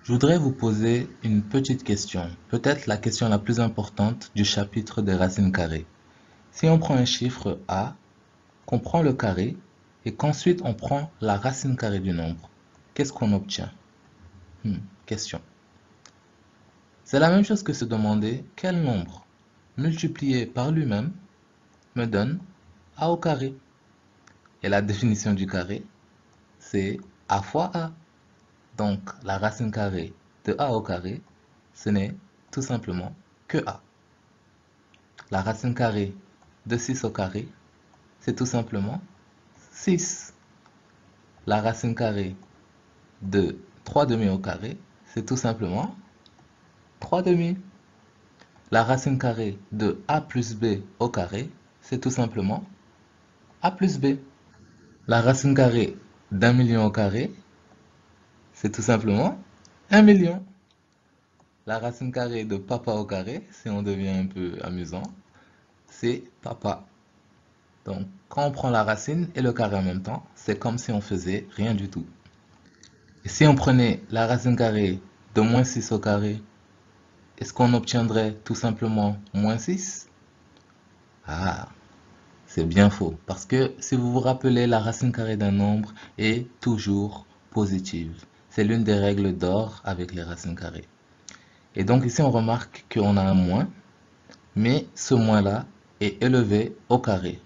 Je voudrais vous poser une petite question, peut-être la question la plus importante du chapitre des racines carrées. Si on prend un chiffre a, qu'on prend le carré et qu'ensuite on prend la racine carrée du nombre, qu'est-ce qu'on obtient? Question. C'est la même chose que se demander quel nombre multiplié par lui-même me donne a au carré. Et la définition du carré, c'est a fois a. Donc la racine carrée de a au carré, ce n'est tout simplement que a. La racine carrée de 6 au carré, c'est tout simplement 6. La racine carrée de 3 demi au carré, c'est tout simplement 3 demi. La racine carrée de a plus b au carré, c'est tout simplement a plus b. La racine carrée d'un million au carré, c'est tout simplement 1 million. La racine carrée de papa au carré, si on devient un peu amusant, c'est papa. Donc, quand on prend la racine et le carré en même temps, c'est comme si on faisait rien du tout. Et si on prenait la racine carrée de moins 6 au carré, est-ce qu'on obtiendrait tout simplement moins 6? Ah, c'est bien faux. Parce que si vous vous rappelez, la racine carrée d'un nombre est toujours positive. C'est l'une des règles d'or avec les racines carrées. Et donc ici, on remarque qu'on a un moins, mais ce moins-là est élevé au carré.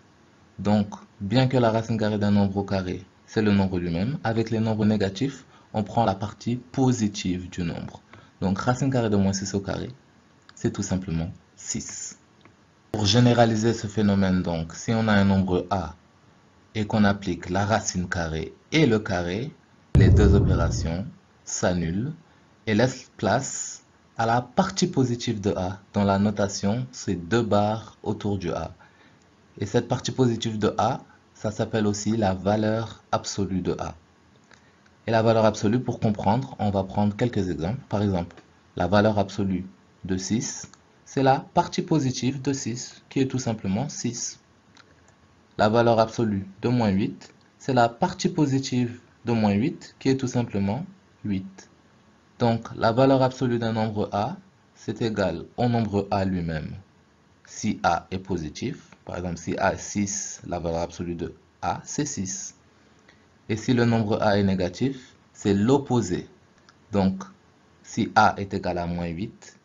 Donc, bien que la racine carrée d'un nombre au carré, c'est le nombre lui-même, avec les nombres négatifs, on prend la partie positive du nombre. Donc, racine carrée de moins 6 au carré, c'est tout simplement 6. Pour généraliser ce phénomène, donc, si on a un nombre a et qu'on applique la racine carrée et le carré, les deux opérations s'annulent et laissent place à la partie positive de a, dont la notation, c'est 2 barres autour du a. Et cette partie positive de a, ça s'appelle aussi la valeur absolue de a. Et la valeur absolue, pour comprendre, on va prendre quelques exemples. Par exemple, la valeur absolue de 6, c'est la partie positive de 6, qui est tout simplement 6. La valeur absolue de moins 8, c'est la partie positive de moins 8, qui est tout simplement 8. Donc, la valeur absolue d'un nombre a, c'est égal au nombre a lui-même. Si a est positif, par exemple, si a est 6, la valeur absolue de a, c'est 6. Et si le nombre a est négatif, c'est l'opposé. Donc, si a est égal à moins 8,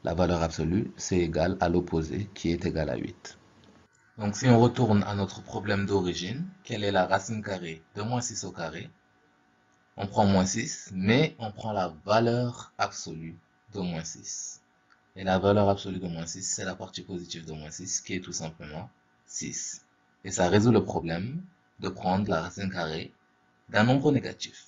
la valeur absolue, c'est égal à l'opposé, qui est égal à 8. Donc, si on retourne à notre problème d'origine, quelle est la racine carrée de moins 6 au carré? On prend moins 6, mais on prend la valeur absolue de moins 6. Et la valeur absolue de moins 6, c'est la partie positive de moins 6, qui est tout simplement 6. Et ça résout le problème de prendre la racine carrée d'un nombre négatif.